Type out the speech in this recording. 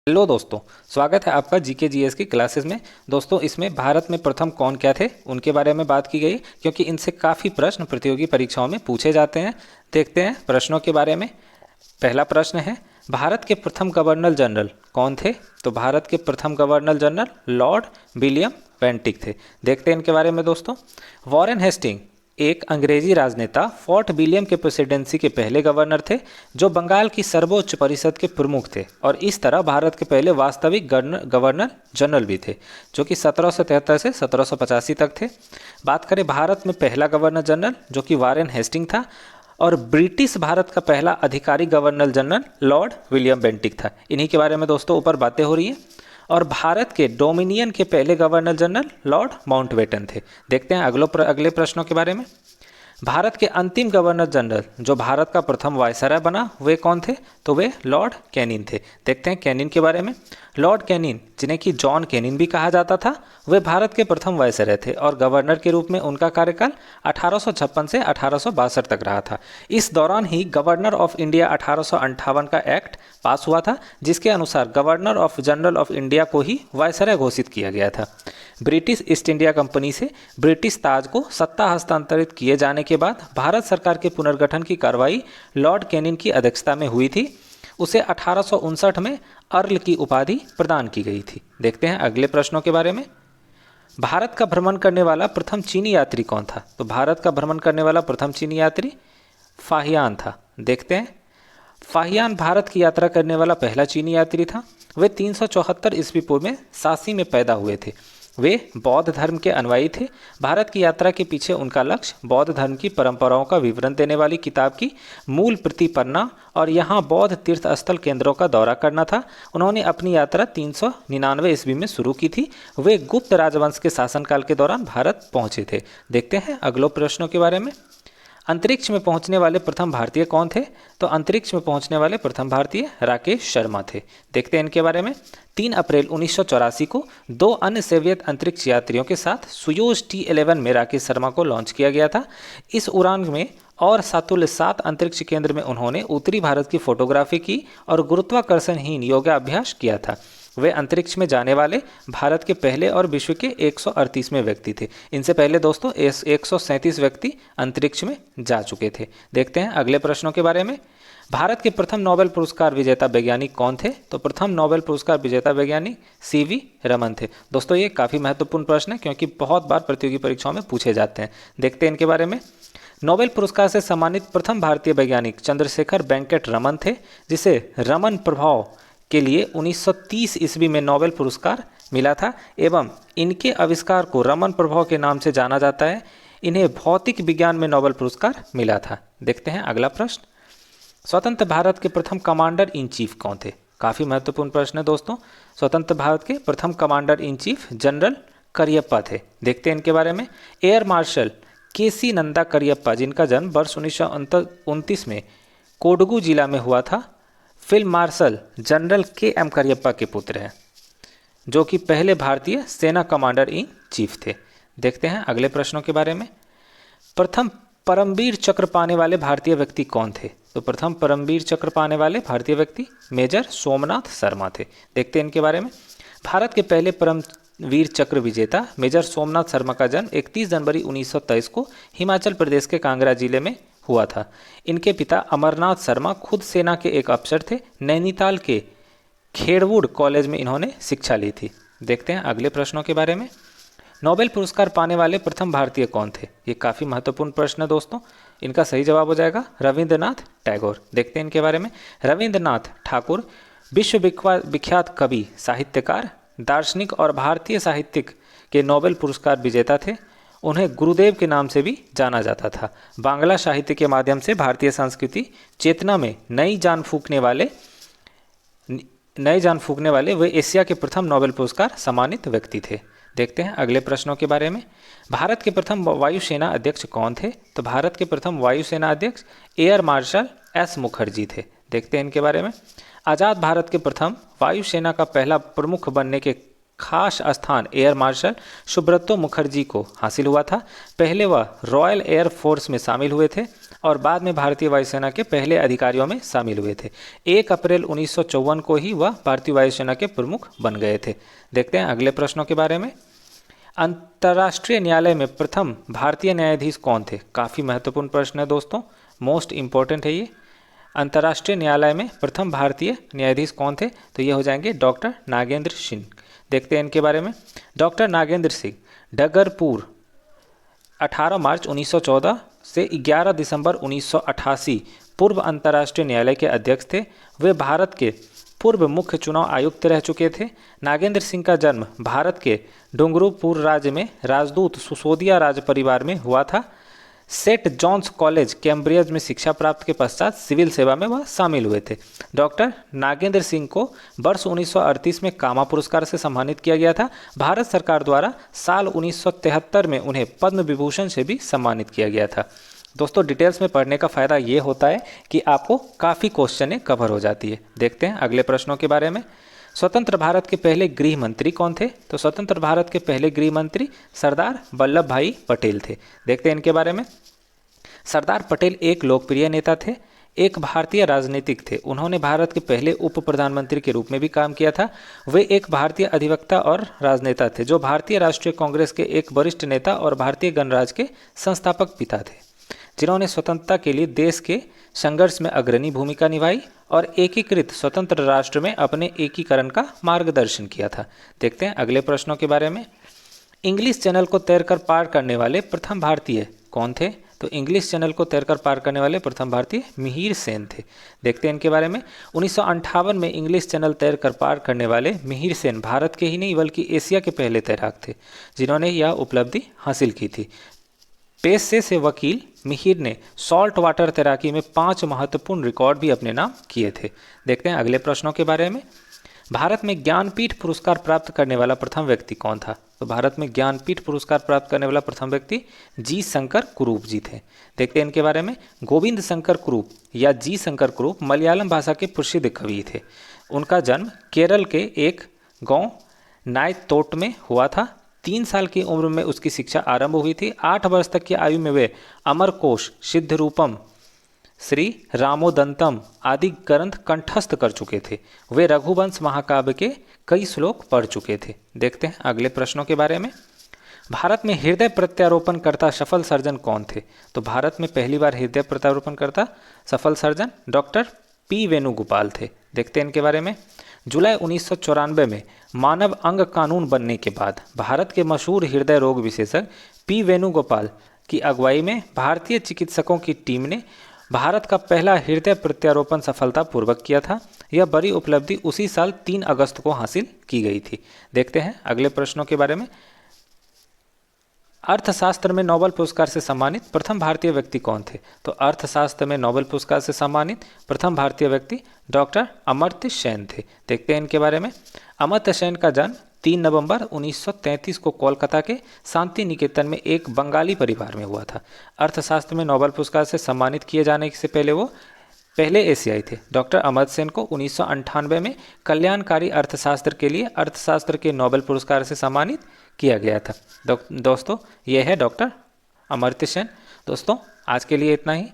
Hello दोस्तों, स्वागत है आपका जीके जीएस की क्लासेस में। दोस्तों, इसमें भारत में प्रथम कौन क्या थे उनके बारे में बात की गई, क्योंकि इनसे काफ़ी प्रश्न प्रतियोगी परीक्षाओं में पूछे जाते हैं। देखते हैं प्रश्नों के बारे में। पहला प्रश्न है, भारत के प्रथम गवर्नर जनरल कौन थे? तो भारत के प्रथम governor general Lord William Bentinck थे। देखते हैं इनके बारे में दोस्तों। वॉरेन हेस्टिंग एक अंग्रेजी राजनेता, फोर्ट विलियम के प्रेसिडेंसी के पहले गवर्नर थे, जो बंगाल की सर्वोच्च परिषद के प्रमुख थे और इस तरह भारत के पहले वास्तविक गवर्नर जनरल भी थे, जो कि 1773 से 1785 तक थे। बात करें भारत में पहला गवर्नर जनरल, जो कि वॉरेन हेस्टिंग था, और ब्रिटिश भारत का पहला अधिकारी governor general Lord William Bentinck था। इन्हीं के बारे में दोस्तों ऊपर बातें हो रही हैं। और भारत के डोमिनियन के पहले गवर्नर जनरल लॉर्ड माउंटबेटन थे। देखते हैं अगले प्रश्नों के बारे में। भारत के अंतिम गवर्नर जनरल जो भारत का प्रथम वायसराय बना, वे कौन थे? तो वे लॉर्ड कैनिन थे। देखते हैं कैनिन के बारे में। लॉर्ड कैनिन, जिन्हें कि जॉन कैनिन भी कहा जाता था, वे भारत के प्रथम वायसराय थे और गवर्नर के रूप में उनका कार्यकाल 1856 से 1862 तक रहा था। इस दौरान ही गवर्नर ऑफ इंडिया 1858 का एक्ट पास हुआ था, जिसके अनुसार governor of general of India को ही वायसराय घोषित किया गया था। ब्रिटिश ईस्ट इंडिया कंपनी से ब्रिटिश ताज को सत्ता हस्तांतरित किए जाने के बाद भारत सरकार के पुनर्गठन की कार्रवाई लॉर्ड कैनिन की अध्यक्षता में हुई थी। उसे 1859 में अर्ल की उपाधि प्रदान की गई थी। देखते हैं अगले प्रश्नों के बारे में। भारत का भ्रमण करने वाला प्रथम चीनी यात्री कौन था? तो भारत का भ्रमण करने वाला प्रथम चीनी यात्री फाहियान था। देखते हैं। फाहियान भारत की यात्रा करने वाला पहला चीनी यात्री था। वे 374 ईस्वी पूर्व में सासी में पैदा हुए थे। वे बौद्ध धर्म के अनुयायी थे। भारत की यात्रा के पीछे उनका लक्ष्य बौद्ध धर्म की परंपराओं का विवरण देने वाली किताब की मूल प्रति पढ़ना और यहाँ बौद्ध तीर्थ स्थल केंद्रों का दौरा करना था। उन्होंने अपनी यात्रा 399 ईस्वी में शुरू की थी। वे गुप्त राजवंश के शासनकाल के दौरान भारत पहुँचे थे। देखते हैं अगले प्रश्नों के बारे में। अंतरिक्ष में पहुंचने वाले प्रथम भारतीय कौन थे? तो अंतरिक्ष में पहुंचने वाले प्रथम भारतीय राकेश शर्मा थे। देखते हैं इनके बारे में। 3 अप्रैल 1984 को 2 अन्य सोवियत अंतरिक्ष यात्रियों के साथ सुयोज T11 में राकेश शर्मा को लॉन्च किया गया था। इस उड़ान में और सातुल्य 7 अंतरिक्ष केंद्र में उन्होंने उत्तरी भारत की फोटोग्राफी की और गुरुत्वाकर्षणहीन योगाभ्यास किया था। वे अंतरिक्ष में जाने वाले भारत के पहले और विश्व के 138वें व्यक्ति थे। इनसे पहले दोस्तों 137 व्यक्ति अंतरिक्ष में जा चुके थे। देखते हैं अगले प्रश्नों के बारे में। भारत के प्रथम नोबेल पुरस्कार विजेता वैज्ञानिक कौन थे? तो प्रथम नोबेल पुरस्कार विजेता वैज्ञानिक CV रमन थे। दोस्तों ये काफ़ी महत्वपूर्ण प्रश्न है, क्योंकि बहुत बार प्रतियोगी परीक्षाओं में पूछे जाते हैं। देखते हैं इनके बारे में। नोबेल पुरस्कार से सम्मानित प्रथम भारतीय वैज्ञानिक चंद्रशेखर वेंकट रमन थे, जिसे रमन प्रभाव के लिए 1930 ईस्वी में नोबेल पुरस्कार मिला था एवं इनके आविष्कार को रमन प्रभाव के नाम से जाना जाता है। इन्हें भौतिक विज्ञान में नोबेल पुरस्कार मिला था। देखते हैं अगला प्रश्न। स्वतंत्र भारत के प्रथम कमांडर इन चीफ कौन थे? काफ़ी महत्वपूर्ण प्रश्न है दोस्तों। स्वतंत्र भारत के प्रथम commander in chief general Cariappa थे। देखते हैं इनके बारे में। Air marshal KC Nanda Cariappa, जिनका जन्म वर्ष 1929 में कोडगू जिला में हुआ था, field marshal general KM Cariappa के पुत्र हैं, जो कि पहले भारतीय सेना कमांडर इन चीफ थे। देखते हैं अगले प्रश्नों के बारे में। प्रथम परमवीर चक्र पाने वाले भारतीय व्यक्ति कौन थे? तो प्रथम परमवीर चक्र पाने वाले भारतीय व्यक्ति मेजर सोमनाथ शर्मा थे। देखते हैं इनके बारे में। भारत के पहले परमवीर चक्र विजेता मेजर सोमनाथ शर्मा का जन्म 31 जनवरी 1923 को हिमाचल प्रदेश के कांगड़ा जिले में हुआ था। इनके पिता अमरनाथ शर्मा खुद सेना के एक अफसर थे। नैनीताल के खेड़वुड कॉलेज में इन्होंने शिक्षा ली थी। देखते हैं अगले प्रश्नों के बारे में। नोबेल पुरस्कार पाने वाले प्रथम भारतीय कौन थे? ये काफ़ी महत्वपूर्ण प्रश्न है दोस्तों। इनका सही जवाब हो जाएगा रविंद्रनाथ टैगोर। देखते हैं इनके बारे में। रविंद्रनाथ ठाकुर विश्व विख्यात कवि, साहित्यकार, दार्शनिक और भारतीय साहित्यिक के नोबेल पुरस्कार विजेता थे। उन्हें गुरुदेव के नाम से भी जाना जाता था। बांग्ला साहित्य के माध्यम से भारतीय संस्कृति चेतना में नई जान फूंकने वाले वे एशिया के प्रथम नोबेल पुरस्कार सम्मानित व्यक्ति थे। देखते हैं अगले प्रश्नों के बारे में। भारत के प्रथम वायुसेना अध्यक्ष कौन थे? तो भारत के प्रथम वायुसेना अध्यक्ष एयर मार्शल S मुखर्जी थे। देखते हैं इनके बारे में। आज़ाद भारत के प्रथम वायुसेना का पहला प्रमुख बनने के खास स्थान एयर मार्शल सुब्रतो मुखर्जी को हासिल हुआ था। पहले वह रॉयल एयर फोर्स में शामिल हुए थे और बाद में भारतीय वायुसेना के पहले अधिकारियों में शामिल हुए थे। 1 अप्रैल 1954 को ही वह भारतीय वायुसेना के प्रमुख बन गए थे। देखते हैं अगले प्रश्नों के बारे में। अंतर्राष्ट्रीय न्यायालय में प्रथम भारतीय न्यायाधीश कौन थे? काफ़ी महत्वपूर्ण प्रश्न है दोस्तों, मोस्ट इम्पोर्टेंट है ये। अंतर्राष्ट्रीय न्यायालय में प्रथम भारतीय न्यायाधीश कौन थे? तो ये हो जाएंगे डॉक्टर नागेंद्र सिंह। देखते हैं इनके बारे में। डॉक्टर नागेंद्र सिंह डगरपुर 18 मार्च 1914 से 11 दिसंबर 1988 पूर्व अंतर्राष्ट्रीय न्यायालय के अध्यक्ष थे। वे भारत के पूर्व मुख्य चुनाव आयुक्त रह चुके थे। नागेंद्र सिंह का जन्म भारत के डूंगरपुर राज्य में राजदूत सुसोदिया राज परिवार में हुआ था। सेंट जॉन्स कॉलेज कैम्ब्रिज में शिक्षा प्राप्त के पश्चात सिविल सेवा में वह शामिल हुए थे। डॉक्टर नागेंद्र सिंह को वर्ष 1938 में कामा पुरस्कार से सम्मानित किया गया था। भारत सरकार द्वारा साल 1973 में उन्हें पद्म विभूषण से भी सम्मानित किया गया था। दोस्तों डिटेल्स में पढ़ने का फ़ायदा ये होता है कि आपको काफ़ी क्वेश्चनें कवर हो जाती है। देखते हैं अगले प्रश्नों के बारे में। स्वतंत्र भारत के पहले गृह मंत्री कौन थे? तो स्वतंत्र भारत के पहले गृह मंत्री सरदार वल्लभ भाई पटेल थे। देखते हैं इनके बारे में। सरदार पटेल एक लोकप्रिय नेता थे, एक भारतीय राजनीतिक थे। उन्होंने भारत के पहले उप प्रधानमंत्री के रूप में भी काम किया था। वे एक भारतीय अधिवक्ता और राजनेता थे जो भारतीय राष्ट्रीय कांग्रेस के एक वरिष्ठ नेता और भारतीय गणराज्य के संस्थापक पिता थे, जिन्होंने स्वतंत्रता के लिए देश के संघर्ष में अग्रणी भूमिका निभाई और एकीकृत स्वतंत्र राष्ट्र में अपने एकीकरण का मार्गदर्शन किया था। देखते हैं अगले प्रश्नों के बारे में। इंग्लिश चैनल को तैरकर पार करने वाले प्रथम भारतीय कौन थे? तो इंग्लिश चैनल को तैरकर पार करने वाले प्रथम भारतीय मिहिर सेन थे। देखते हैं इनके बारे में। 1958 में इंग्लिश चैनल तैरकर पार करने वाले मिहिर सेन भारत के ही नहीं बल्कि एशिया के पहले तैराक थे जिन्होंने यह उपलब्धि हासिल की थी। पेशे से वकील मिहिर ने सॉल्ट वाटर तैराकी में 5 महत्वपूर्ण रिकॉर्ड भी अपने नाम किए थे। देखते हैं अगले प्रश्नों के बारे में। भारत में ज्ञानपीठ पुरस्कार प्राप्त करने वाला प्रथम व्यक्ति कौन था? तो भारत में ज्ञानपीठ पुरस्कार प्राप्त करने वाला प्रथम व्यक्ति जी शंकर कुरूप जी थे। देखते हैं इनके बारे में। गोविंद शंकर कुरूप या जी शंकर कुरूप मलयालम भाषा के प्रसिद्ध कवि थे। उनका जन्म केरल के एक गांव नायतोट में हुआ था। 3 साल की उम्र में उसकी शिक्षा आरंभ हुई थी। 8 वर्ष तक की आयु में वे अमरकोश, सिद्धरूपम, श्री रामोदंतम आदि ग्रंथ कंठस्थ कर चुके थे। वे रघुवंश महाकाव्य के कई श्लोक पढ़ चुके थे। देखते हैं अगले प्रश्नों के बारे में। भारत में हृदय प्रत्यारोपण करता सफल सर्जन कौन थे? तो भारत में पहली बार हृदय प्रत्यारोपण करता सफल सर्जन डॉक्टर पी वेणुगोपाल थे। देखते हैं इनके बारे में। जुलाई 1994 में मानव अंग कानून बनने के बाद भारत के मशहूर हृदय रोग विशेषज्ञ पी वेणुगोपाल की अगुवाई में भारतीय चिकित्सकों की टीम ने भारत का पहला हृदय प्रत्यारोपण सफलतापूर्वक किया था। यह बड़ी उपलब्धि उसी साल 3 अगस्त को हासिल की गई थी। देखते हैं अगले प्रश्नों के बारे में। अर्थशास्त्र में नोबेल पुरस्कार से सम्मानित प्रथम भारतीय व्यक्ति कौन थे? तो अर्थशास्त्र में नोबेल पुरस्कार से सम्मानित प्रथम भारतीय व्यक्ति डॉक्टर अमर्त्य सेन थे। देखते हैं इनके बारे में। अमर्त्य सेन का जन्म 3 नवंबर 1933 को कोलकाता के शांति निकेतन में एक बंगाली परिवार में हुआ था। अर्थशास्त्र में नोबेल पुरस्कार से सम्मानित किए जाने से पहले वो पहले एशियाई थे। डॉक्टर अमर्त्य सेन को 1998 में कल्याणकारी अर्थशास्त्र के लिए अर्थशास्त्र के नोबेल पुरस्कार से सम्मानित किया गया था। दोस्तों ये है डॉक्टर अमर्त्य सेन। दोस्तों आज के लिए इतना ही।